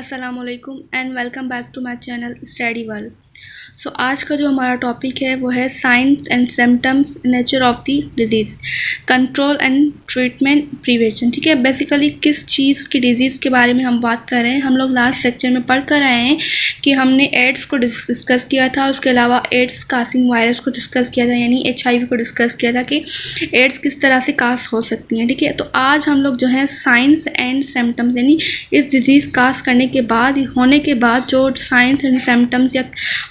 अस्सलामुअलैकुम and welcome back to my channel study world. So आज का जो हमारा टॉपिक है वो है science and symptoms nature of the disease, control and treatment, prevention. ठीक है, बेसिकली किस चीज़ की डिजीज़ के बारे में हम बात कर रहे हैं। हम लोग लास्ट लेक्चर में पढ़ कर आए हैं कि हमने एड्स को डिस्कस किया था, उसके अलावा एड्स कासिंग वायरस को डिस्कस किया था, यानी HIV को डिस्कस किया था कि एड्स किस तरह से कास हो सकती हैं। ठीक है, तो आज हम लोग जो है साइंस एंड सिम्टम्स, यानी इस डिज़ीज़ कास करने के बाद होने के बाद जो साइंस एंड सिम्टम्स या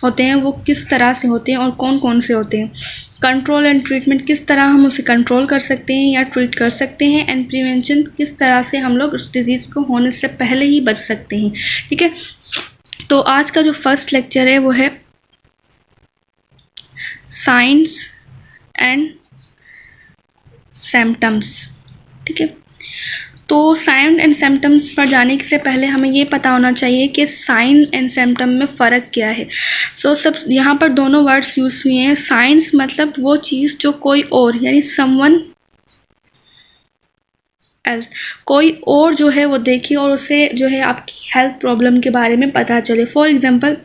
होते हैं वो किस तरह से होते हैं और कौन कौन से होते हैं, कंट्रोल एंड ट्रीटमेंट किस तरह हम उसे कंट्रोल कर सकते हैं या ट्रीट कर सकते हैं, एंड प्रिवेंशन किस तरह से हम लोग उस डिज़ीज़ को होने से पहले ही बच सकते हैं। ठीक है, तो आज का जो फर्स्ट लेक्चर है वो है साइंस एंड सिम्टम्स। ठीक है, तो साइन एंड सिम्टम्स पर जाने से पहले हमें ये पता होना चाहिए कि साइन एंड सिम्टम में फ़र्क क्या है। सब यहाँ पर दोनों वर्ड्स यूज़ हुए हैं। साइंस मतलब वो चीज़ जो कोई और, यानी समवन एल्स, कोई और जो है वो देखे और उसे जो है आपकी हेल्थ प्रॉब्लम के बारे में पता चले। फॉर एग्जांपल,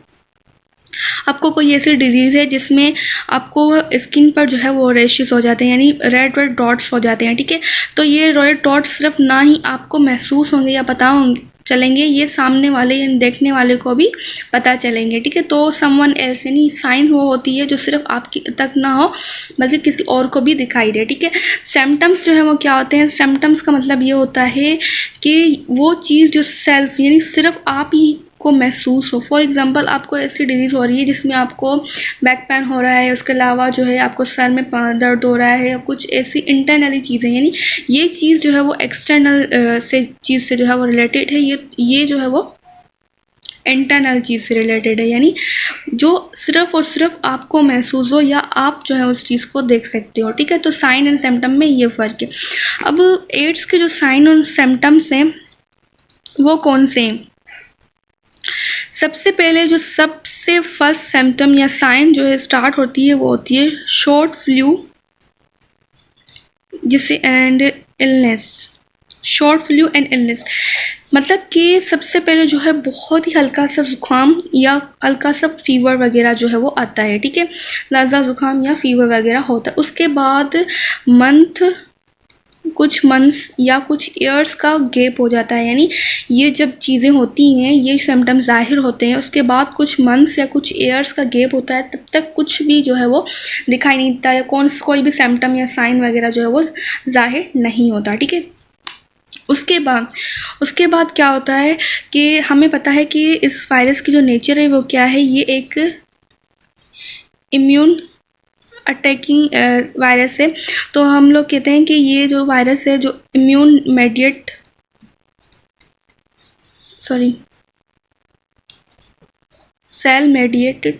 आपको कोई ऐसी डिजीज़ है जिसमें आपको स्किन पर जो है वो रैशेस हो जाते हैं, यानी रेड रेड डॉट्स हो जाते हैं। ठीक है, तो ये रेड डॉट्स सिर्फ ना ही आपको महसूस होंगे या पता होंगे चलेंगे, ये सामने वाले यानी देखने वाले को भी पता चलेंगे। ठीक है, तो समवन एल्स यानी साइन वो होती है जो सिर्फ आपकी तक ना हो बल्कि किसी और को भी दिखाई दे। ठीक है, सिम्टम्स जो है वो क्या होते हैं। सिम्टम्स का मतलब ये होता है कि वो चीज़ जो सेल्फ यानी सिर्फ आप ही को महसूस हो। फॉर एग्जांपल, आपको ऐसी डिजीज़ हो रही है जिसमें आपको बैक पेन हो रहा है, उसके अलावा जो है आपको सर में दर्द हो रहा है, या कुछ ऐसी इंटरनली चीज़ें, यानी ये चीज़ जो है वो एक्सटर्नल से चीज़ से जो है वो रिलेटेड है, ये जो है वो इंटरनल चीज़ से रिलेटेड है, यानी जो सिर्फ और सिर्फ आपको महसूस हो या आप जो है उस चीज़ को देख सकते हो। ठीक है, तो साइन एंड सिम्टम में ये फ़र्क है। अब एड्स के जो साइन और सिम्टम्स हैं वो कौन से हैं। सबसे पहले जो सबसे फर्स्ट सिम्टम या साइन जो है स्टार्ट होती है वो होती है शॉर्ट फ्लू, जिसे and illness. Short flu and illness मतलब कि सबसे पहले जो है बहुत ही हल्का सा ज़ुकाम या हल्का सा फीवर वगैरह जो है वो आता है। ठीक है, ज़्यादा ज़ुकाम या फीवर वगैरह होता है। उसके बाद कुछ मंथ्स या कुछ ईयर्स का गैप हो जाता है, यानी ये जब चीज़ें होती हैं, ये सिम्टम्स ज़ाहिर होते हैं, उसके बाद कुछ मंथ्स या कुछ ईयर्स का गैप होता है, तब तक कुछ भी जो है वो दिखाई नहीं देता या कोई भी सिम्टम या साइन वगैरह जो है वो ज़ाहिर नहीं होता। ठीक है, उसके बाद क्या होता है कि हमें पता है कि इस वायरस की जो नेचर है वो क्या है। ये एक इम्यून अटैकिंग वायरस है। तो हम लोग कहते हैं कि ये जो वायरस है जो सेल मेडिएटेड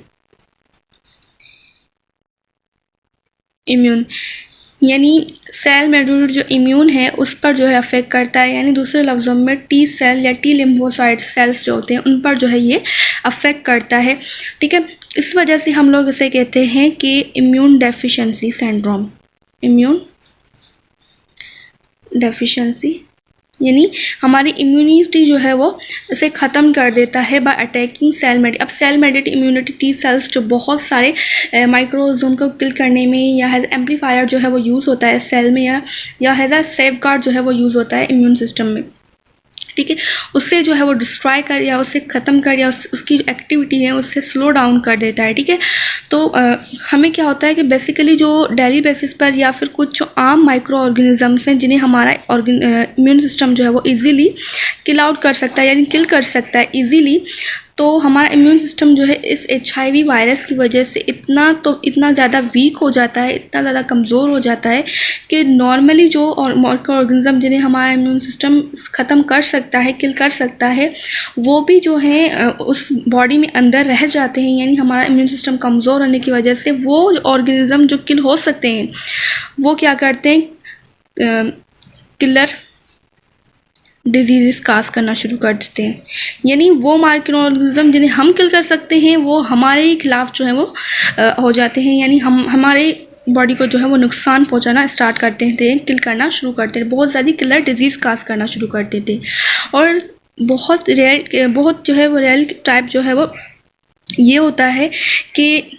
इम्यून, यानी सेल मेडिएटेड जो इम्यून है उस पर जो है अफेक्ट करता है, यानी दूसरे लफ्ज़ों में टी सेल या टी लिम्फोसाइट सेल्स जो होते हैं उन पर जो है ये अफेक्ट करता है। ठीक है, इस वजह से हम लोग इसे कहते हैं कि immune deficiency syndrome. Immune deficiency यानी हमारी इम्यूनिटी जो है वो इसे ख़त्म कर देता है बाय अटैकिंग सेल मेडिएटेड। अब cell mediated immunity T cells जो बहुत सारे माइक्रोजोम को किल करने में या हैज़ एम्पलीफायर जो है वो यूज़ होता है सेल में, या हैज़ अ सेफ गार्ड जो है वो यूज़ होता है इम्यून सिस्टम में। ठीक है, उससे जो है वो डिस्ट्रॉय कर या उसे ख़त्म कर या उसकी एक्टिविटी है उससे स्लो डाउन कर देता है। ठीक है, तो हमें क्या होता है कि बेसिकली जो डेली बेसिस पर या फिर कुछ जो आम माइक्रो ऑर्गेनिजम्स हैं जिन्हें हमारा इम्यून सिस्टम जो है वो इजीली किल आउट कर सकता है, यानी किल कर सकता है इजीली, तो हमारा इम्यून सिस्टम जो है इस HIV वायरस की वजह से इतना ज़्यादा वीक हो जाता है, इतना ज़्यादा कमज़ोर हो जाता है कि नॉर्मली जो माइक्रो ऑर्गेनिज्म जिन्हें हमारा इम्यून सिस्टम ख़त्म कर सकता है, किल कर सकता है, वो भी जो है उस बॉडी में अंदर रह जाते हैं। यानी हमारा इम्यून सिस्टम कमज़ोर होने की वजह से वो ऑर्गेनिज्म जो किल हो सकते हैं वो क्या करते हैं, किलर डिजीज़ काज करना शुरू कर देते हैं। यानी वो माइक्रो ऑर्गेनिज्म जिन्हें हम किल कर सकते हैं वो हमारे ही खिलाफ जो है वो हो जाते हैं, यानी हमारे बॉडी को जो है वो नुकसान पहुंचाना स्टार्ट करते थे, किल करना शुरू करते थे, बहुत ज़्यादा किलर डिजीज़ काज करना शुरू करते थे। और बहुत जो है वो रेयर टाइप जो है वो ये होता है कि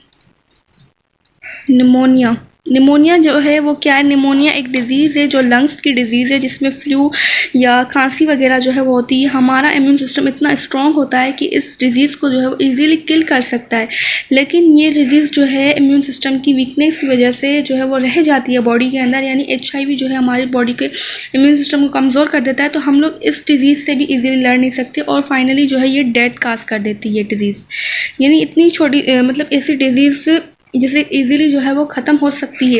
निमोनिया जो है वो क्या है, निमोनिया एक डिज़ीज़ है जो लंग्स की डिज़ीज़ है, जिसमें फ्लू या खांसी वगैरह जो है वो होती है। हमारा इम्यून सिस्टम इतना स्ट्रॉन्ग होता है कि इस डिज़ीज़ को जो है वो ईज़िली किल कर सकता है, लेकिन ये डिज़ीज़ जो है इम्यून सिस्टम की वीकनेस की वजह से जो है वो रह जाती है बॉडी के अंदर, यानी HIV जो है हमारी बॉडी के इम्यून सिस्टम को कमज़ोर कर देता है, तो हम लोग इस डिज़ीज़ से भी ईज़िली लड़ नहीं सकते और फाइनली जो है ये डेथ काज कर देती है डिज़ीज़। यानी इतनी छोटी मतलब ऐसी डिज़ीज़ जिसे इजीली जो है वो ख़त्म हो सकती है,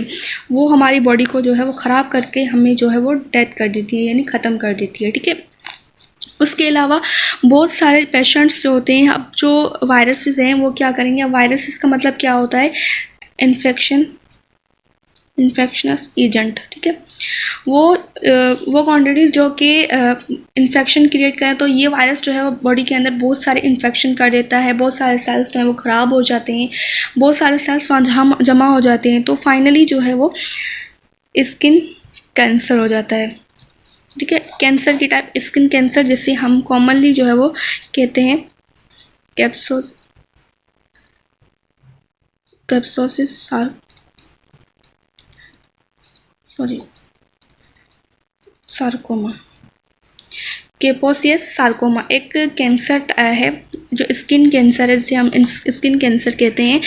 वो हमारी बॉडी को जो है वो ख़राब करके हमें जो है वो डेथ कर देती है, यानी ख़त्म कर देती है, ठीक है। उसके अलावा बहुत सारे पेशेंट्स जो होते हैं, अब जो वायरसेस हैं वो क्या करेंगे, अब वायरसेस का मतलब क्या होता है, इन्फेक्शनस एजेंट, ठीक है। वो क्वांटिटीज़ जो कि इन्फेक्शन क्रिएट करें, तो ये वायरस जो है वो बॉडी के अंदर बहुत सारे इन्फेक्शन कर देता है, बहुत सारे सेल्स जो है वो ख़राब हो जाते हैं, बहुत सारे सेल्स वहाँ जमा हो जाते हैं, तो फाइनली जो है वो स्किन कैंसर हो जाता है, ठीक है। कैंसर की टाइप स्किन कैंसर, जिसे हम कॉमनली जो है वो कहते हैं कैप्सोसिस सार्कोमा, केपोसियस सार्कोमा एक कैंसर है जो स्किन कैंसर है, जिसे हम स्किन कैंसर कहते हैं,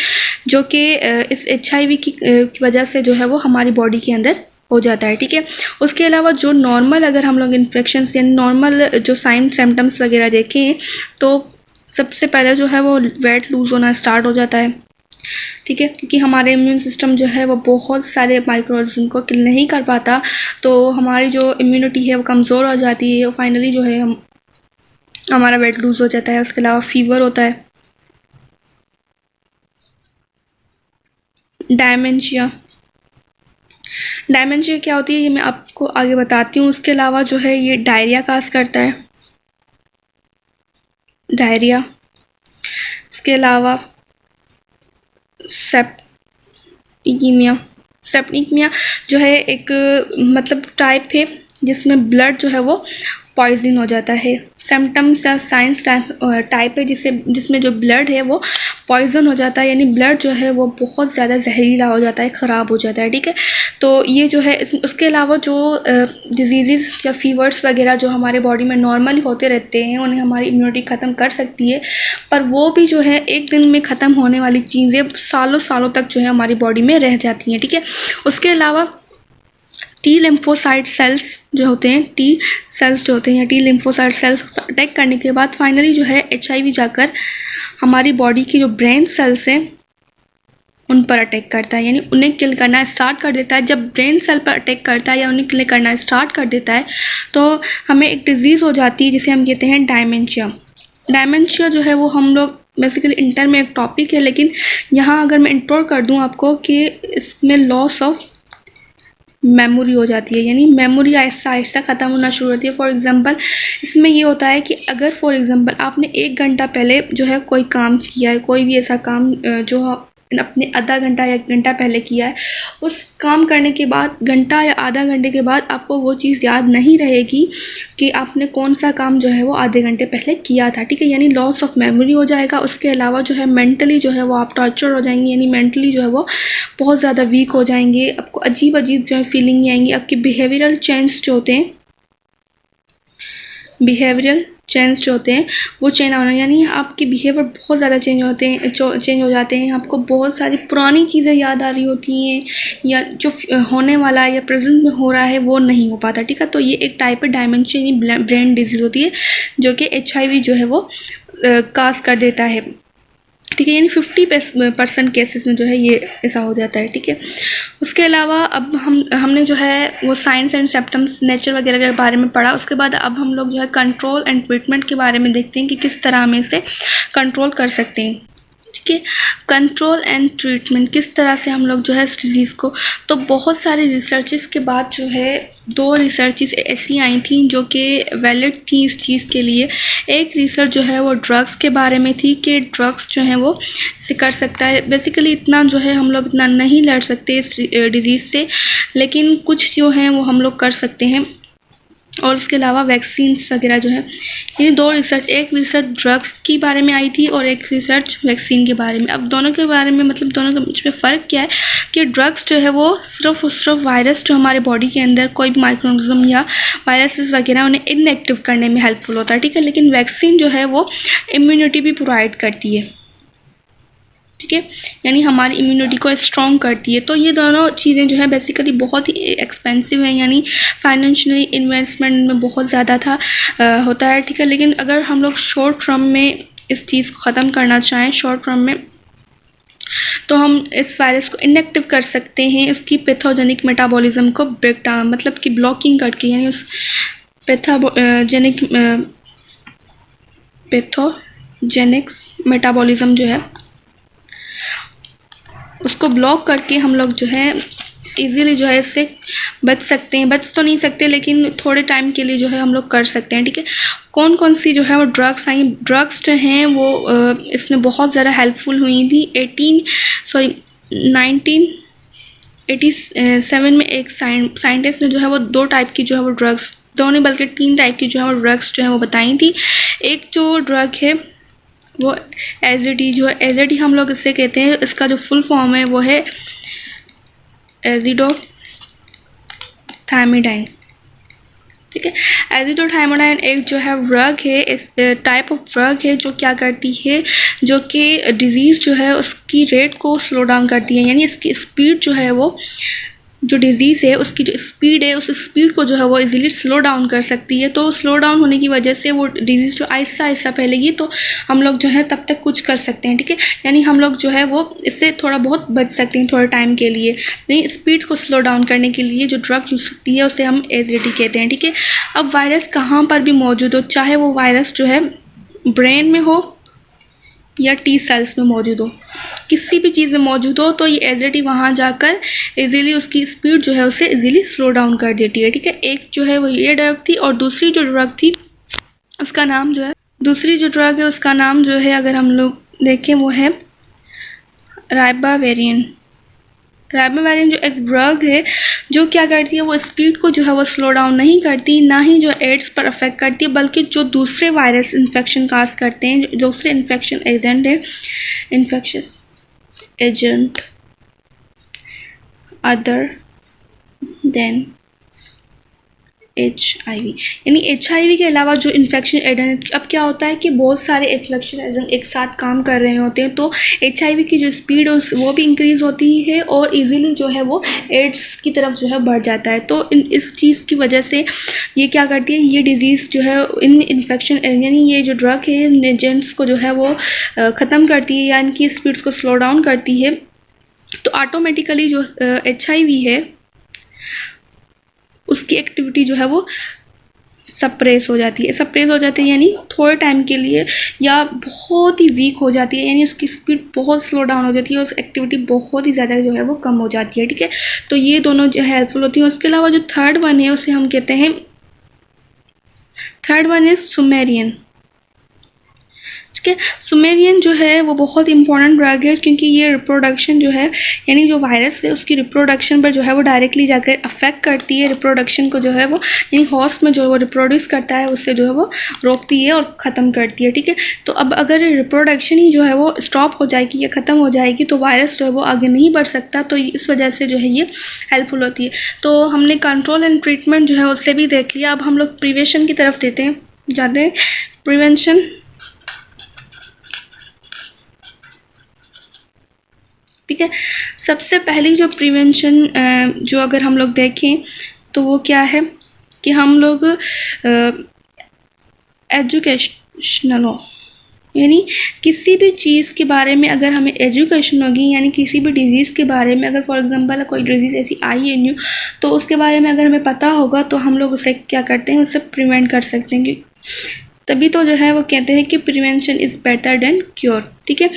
जो कि इस HIV की वजह से जो है वो हमारी बॉडी के अंदर हो जाता है, ठीक है। उसके अलावा जो नॉर्मल अगर हम लोग इन्फेक्शन यानी नॉर्मल जो साइन सिम्टम्स वगैरह देखें, तो सबसे पहले जो है वो वेट लूज़ होना स्टार्ट हो जाता है, ठीक है, क्योंकि हमारे इम्यून सिस्टम जो है वो बहुत सारे माइक्रो ऑर्गेनिज्म को किल नहीं कर पाता, तो हमारी जो इम्यूनिटी है वो कमज़ोर हो जाती है, फाइनली जो है हमारा वेट लूज़ हो जाता है। उसके अलावा फीवर होता है, डायमेंशिया क्या होती है ये मैं आपको आगे बताती हूँ। उसके अलावा जो है ये डायरिया काज करता है, डायरिया। उसके अलावा सेप्टिकीमिया जो है एक मतलब टाइप है जिसमें ब्लड जो है वो पॉइजन हो जाता है। सिम्टम्स या साइंस टाइप है जिसमें जो ब्लड है वो पॉइजन हो जाता है, यानी ब्लड जो है वो बहुत ज़्यादा जहरीला हो जाता है, ख़राब हो जाता है, ठीक है। तो ये जो है उसके अलावा जो डिजीज़ या फीवर्स वगैरह जो हमारे बॉडी में नॉर्मली होते रहते हैं, उन्हें हमारी इम्यूनिटी ख़त्म कर सकती है, पर वो भी जो है एक दिन में ख़त्म होने वाली चीज़ें सालों सालों तक जो है हमारी बॉडी में रह जाती हैं, ठीक है। उसके अलावा टी लिम्फोसाइट सेल्स जो होते हैं, टी लिम्फोसाइट सेल्स अटैक करने के बाद फाइनली जो है HIV जाकर हमारी बॉडी की जो ब्रेन सेल्स हैं उन पर अटैक करता है, यानी उन्हें किल करना स्टार्ट कर देता है। जब ब्रेन सेल पर अटैक करता है या उन्हें किल करना स्टार्ट कर देता है, तो हमें एक डिज़ीज़ हो जाती है जिसे हम कहते हैं डायमेंशिया जो है वो हम लोग बेसिकली इंटर में एक टॉपिक है, लेकिन यहाँ अगर मैं इंट्रो कर दूँ आपको कि इसमें लॉस ऑफ मेमोरी हो जाती है, यानी मेमोरी आहिस्ता आहिस्ता ख़त्म होना शुरू होती है। फॉर एग्जांपल इसमें ये होता है कि अगर फॉर एग्जांपल आपने 1 घंटा पहले जो है कोई काम किया है, कोई भी ऐसा काम जो अपने आधा घंटा या 1 घंटा पहले किया है, उस काम करने के बाद घंटा या आधा घंटे के बाद आपको वो चीज़ याद नहीं रहेगी कि आपने कौन सा काम जो है वो आधे घंटे पहले किया था, ठीक है, यानी लॉस ऑफ मेमोरी हो जाएगा। उसके अलावा जो है मेंटली जो है वो आप टॉर्चर हो जाएंगे, यानी मेंटली जो है वो बहुत ज़्यादा वीक हो जाएंगे, आपको अजीब अजीब जो है फीलिंग आएंगी, आपके बिहेवियरल चेंज जो होते हैं वो चेंज होना, यानी आपके बिहेवियर बहुत ज़्यादा चेंज हो जाते हैं, आपको बहुत सारी पुरानी चीज़ें याद आ रही होती हैं, या जो होने वाला है या प्रेजेंट में हो रहा है वो नहीं हो पाता, ठीक है। तो ये एक टाइप है डायमेंशिया ब्रेन डिजीज़ होती है जो कि HIV जो है वो काज कर देता है, ठीक है, यानी 50% केसेस में जो है ये ऐसा हो जाता है, ठीक है। उसके अलावा अब हमने जो है वो साइंस एंड सिम्टम्स नेचर वगैरह के बारे में पढ़ा। उसके बाद अब हम लोग जो है कंट्रोल एंड ट्रीटमेंट के बारे में देखते हैं कि किस तरह हम इसे कंट्रोल कर सकते हैं, ठीक है। कंट्रोल एंड ट्रीटमेंट किस तरह से हम लोग जो है इस डिज़ीज़ को, तो बहुत सारे रिसर्चेस के बाद जो है 2 रिसर्चेस ऐसी आई थी जो कि वैलिड थी इस चीज़ के लिए। एक रिसर्च जो है वो ड्रग्स के बारे में थी कि ड्रग्स जो है वो से कर सकता है, बेसिकली इतना जो है हम लोग इतना नहीं लड़ सकते इस डिज़ीज़ से, लेकिन कुछ जो हैं वो हम लोग कर सकते हैं। और उसके अलावा वैक्सीन्स वगैरह जो है, ये 2 रिसर्च, एक रिसर्च ड्रग्स के बारे में आई थी और एक रिसर्च वैक्सीन के बारे में। अब दोनों के बारे में मतलब दोनों के बीच में फ़र्क क्या है कि ड्रग्स जो है वो सिर्फ और सिर्फ वायरस जो हमारे बॉडी के अंदर कोई भी माइक्रोऑर्गेनिज्म या वायरसेस वगैरह उन्हें इनएक्टिव करने में हेल्पफुल होता है, ठीक है। लेकिन वैक्सीन जो है वो इम्यूनिटी भी प्रोवाइड करती है, ठीक है, यानी हमारी इम्यूनिटी को स्ट्रॉन्ग करती है। तो ये दोनों चीज़ें जो है बेसिकली बहुत ही एक्सपेंसिव हैं, यानी फाइनेंशियली इन्वेस्टमेंट में बहुत ज़्यादा होता है, ठीक है। लेकिन अगर हम लोग शॉर्ट टर्म में इस चीज़ को ख़त्म करना चाहें शॉर्ट टर्म में, तो हम इस वायरस को इनएक्टिव कर सकते हैं, इसकी पैथोजेनिक मेटाबॉलिज्म को ब्रेक डाउन मतलब कि ब्लॉकिंग करके, यानी उस पैथोजेनिक मेटाबॉलिज्म जो है उसको ब्लॉक करके हम लोग जो है इजीली जो है इससे बच सकते हैं। बच तो नहीं सकते लेकिन थोड़े टाइम के लिए जो है हम लोग कर सकते हैं, ठीक है। कौन कौन सी जो है वो ड्रग्स आई, ड्रग्स जो हैं वो इसमें बहुत ज़्यादा हेल्पफुल हुई थी। 1987 में एक साइंटिस्ट ने जो है वो 2 टाइप की जो है वो ड्रग्स, 2 नहीं बल्कि 3 टाइप की जो है वो ड्रग्स जो है वो बताई थी। एक जो ड्रग है वो एजिडी, जो है एजिडी हम लोग इससे कहते हैं, इसका जो फुल फॉर्म है वो है एजिडोथायमिडाइन, ठीक है। एजिडोथायमिडाइन एक जो है ड्रग है, इस टाइप ऑफ ड्रग है जो क्या करती है, जो कि डिज़ीज़ जो है उसकी रेट को स्लो डाउन करती है, यानी इसकी स्पीड जो है वो, जो डिज़ीज़ है उसकी जो स्पीड है उस स्पीड को जो है वो इजीली स्लो डाउन कर सकती है। तो स्लो डाउन होने की वजह से वो डिज़ीज़ जो आहिस्ता आहिस्ता फैलेगी, तो हम लोग जो है तब तक कुछ कर सकते हैं, ठीक है। यानी हम लोग जो है वो इससे थोड़ा बहुत बच सकते हैं थोड़े टाइम के लिए। यानी स्पीड को स्लो डाउन करने के लिए जो ड्रग यूज सकती है उसे हम एजिडी कहते हैं, ठीक है। अब वायरस कहाँ पर भी मौजूद हो, चाहे वो वायरस जो है ब्रेन में हो या टी सेल्स में मौजूद हो, किसी भी चीज़ में मौजूद हो, तो ये एजिडी वहाँ जाकर इजीली उसकी स्पीड जो है उसे इजीली स्लो डाउन कर देती है, ठीक है। एक जो है वो ये ड्रग थी, और दूसरी जो ड्रग थी उसका नाम जो है, दूसरी जो ड्रग है उसका नाम जो है अगर हम लोग देखें वो है राइबाविरिन। राइबाविरिन जो एक ड्रग है जो क्या करती है, वो स्पीड को जो है वो स्लो डाउन नहीं करती, ना ही जो एड्स पर अफेक्ट करती है, बल्कि जो दूसरे वायरस इन्फेक्शन काज करते हैं, जो दूसरे इन्फेक्शन एजेंट है, infectious agent other than HIV, यानी HIV के अलावा जो इन्फेक्शन एजेंट, अब क्या होता है कि बहुत सारे इन्फेक्शन एजेंट एक साथ काम कर रहे होते हैं, तो HIV की जो स्पीड है वो भी इंक्रीज़ होती है और इजीली जो है वो एड्स की तरफ जो है बढ़ जाता है। तो इस चीज़ की वजह से ये क्या करती है, ये डिज़ीज़ जो है इन इन्फेक्शन यानी ये जो ड्रग है इन एजेंट्स को जो है वो ख़त्म करती है या इनकी स्पीड को स्लो डाउन करती है। तो ऑटोमेटिकली जो HIV है उसकी एक्टिविटी जो है वो सप्रेस हो जाती है, यानी थोड़े टाइम के लिए या बहुत ही वीक हो जाती है, यानी उसकी स्पीड बहुत स्लो डाउन हो जाती है और एक्टिविटी बहुत ही ज़्यादा जो है वो कम हो जाती है, ठीक है। तो ये दोनों जो हेल्पफुल होती हैं। उसके अलावा जो थर्ड वन है उसे हम कहते हैं, थर्ड वन इज़ सुमेरियन, ठीक है। सुमेरियन जो है वो बहुत इंपॉर्टेंट ड्रग है क्योंकि ये रिप्रोडक्शन जो है, यानी जो वायरस है उसकी रिप्रोडक्शन पर जो है वो डायरेक्टली जाकर अफेक्ट करती है। रिप्रोडक्शन को जो है वो, यानी होस्ट में जो वो रिप्रोड्यूस करता है उससे जो है वो रोकती है और ख़त्म करती है, ठीक है। तो अब अगर रिप्रोडक्शन ही जो है वो स्टॉप हो जाएगी या ख़त्म हो जाएगी तो वायरस जो है वो आगे नहीं बढ़ सकता, तो इस वजह से जो है ये हेल्पफुल होती है। तो हमने कंट्रोल एंड ट्रीटमेंट जो है उससे भी देख लिया। अब हम लोग प्रिवेंशन की तरफ जाते हैं। प्रिवेंशन, ठीक है। सबसे पहली जो प्रिवेंशन जो अगर हम लोग देखें तो वो क्या है कि हम लोग एजुकेशनल हो, यानी किसी भी चीज़ के बारे में अगर हमें एजुकेशन होगी, यानी किसी भी डिज़ीज़ के बारे में, अगर फॉर एग्जांपल कोई डिज़ीज़ ऐसी आई है न्यू, तो उसके बारे में अगर हमें पता होगा तो हम लोग उसे क्या करते हैं, उसे प्रिवेंट कर सकते हैं। तभी तो जो है वो कहते हैं कि prevention is better than cure, ठीक है।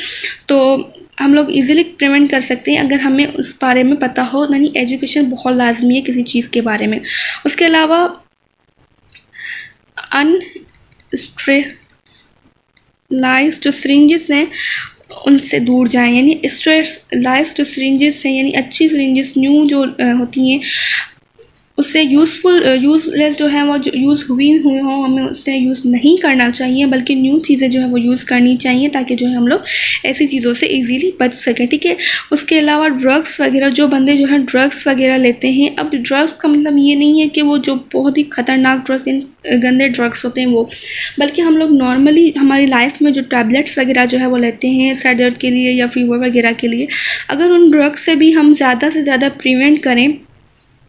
तो हम लोग इजीली प्रिवेंट कर सकते हैं अगर हमें उस बारे में पता हो, यानी एजुकेशन बहुत लाजमी है किसी चीज़ के बारे में। उसके अलावा अनस्टेरलाइज्ड जो सिरिंजेस हैं उनसे दूर जाएं, यानी स्टेरलाइज्ड जो सिरिंजेस हैं, यानी अच्छी सिरिंजेस न्यू जो होती हैं उससे यूज़लेस जो है वो जो यूज़ हुई हो हमें उससे यूज़ नहीं करना चाहिए, बल्कि न्यू चीज़ें जो है वो यूज़ करनी चाहिए, ताकि जो है हम लोग ऐसी चीज़ों से ईज़िली बच सकें, ठीक है। उसके अलावा ड्रग्स वगैरह, जो बंदे जो है ड्रग्स वगैरह लेते हैं, अब ड्रग्स का मतलब ये नहीं है कि वो जो बहुत ही ख़तरनाक ड्रग्स, गंदे ड्रग्स होते हैं वो, बल्कि हम लोग नॉर्मली हमारी लाइफ में जो टैबलेट्स वगैरह जो है वो लेते हैं सर दर्द के लिए या फीवर वगैरह के लिए, अगर उन ड्रग्स से भी हम ज़्यादा से ज़्यादा प्रिवेंट करें।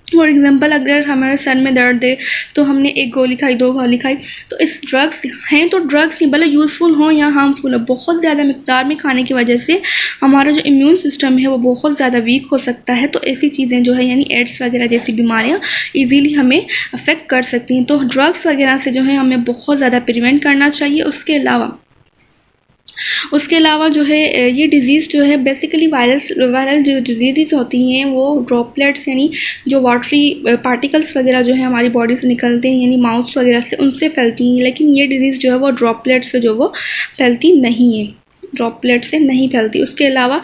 फॉर एग्जांपल, अगर हमारे सर में दर्द है तो हमने 1 गोली खाई, 2 गोली खाई, तो इस ड्रग्स हैं तो ड्रग्स नहीं, भले यूज़फुल हों या हार्मफुल हो, बहुत ज़्यादा मिक़दार में खाने की वजह से हमारा जो इम्यून सिस्टम है वो बहुत ज़्यादा वीक हो सकता है। तो ऐसी चीज़ें जो है यानी एड्स वगैरह जैसी बीमारियाँ ईज़िली हमें अफेक्ट कर सकती हैं। तो ड्रग्स वगैरह से जो है हमें बहुत ज़्यादा प्रिवेंट करना चाहिए। उसके अलावा जो है ये डिज़ीज़ जो है बेसिकली वायरल जो डिजीज़ होती हैं वो ड्रॉपलेट्स यानी जो वाटरी पार्टिकल्स वगैरह जो है हमारी बॉडी से निकलते हैं यानी माउथ वगैरह से, उनसे फैलती हैं। लेकिन ये डिज़ीज़ जो है वो ड्रॉपलेट से जो वो फैलती नहीं है, ड्रॉपलेट से नहीं फैलती। उसके अलावा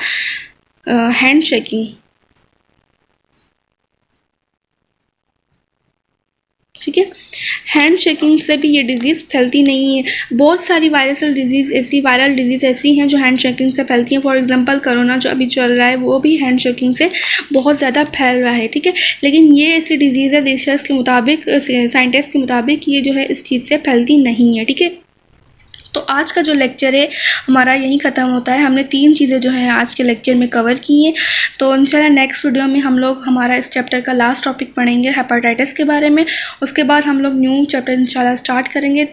हैंड शेकिंग, ठीक है, हैंड शेकिंग से भी ये डिज़ीज़ फैलती नहीं है। बहुत सारी वायरल डिज़ीज़ ऐसी हैं जो हैंड शेकिंग से फैलती हैं। फॉर एग्जांपल कोरोना जो अभी चल रहा है वो भी हैंड शेकिंग से बहुत ज़्यादा फैल रहा है, ठीक है। लेकिन ये ऐसी डिज़ीज़ है, रिसर्च के मुताबिक, साइंटिस्ट के मुताबिक ये जो है इस चीज़ से फैलती नहीं है, ठीक है। तो आज का जो लेक्चर है हमारा यहीं ख़त्म होता है। हमने 3 चीज़ें जो है आज के लेक्चर में कवर की हैं। तो इंशाल्लाह नेक्स्ट वीडियो में हम लोग हमारा इस चैप्टर का लास्ट टॉपिक पढ़ेंगे हेपेटाइटिस के बारे में। उसके बाद हम लोग न्यू चैप्टर इंशाल्लाह स्टार्ट करेंगे।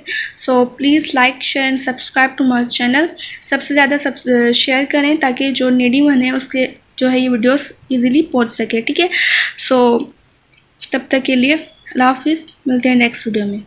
So please like, share and subscribe to my channel. सबसे ज़्यादा शेयर करें ताकि जो नीडी वन है उसके जो है ये वीडियोस ईज़िली पहुँच सके, ठीक है। सो तब तक के लिए अल्लाह हाफ़िज़, मिलते हैं नेक्स्ट वीडियो में।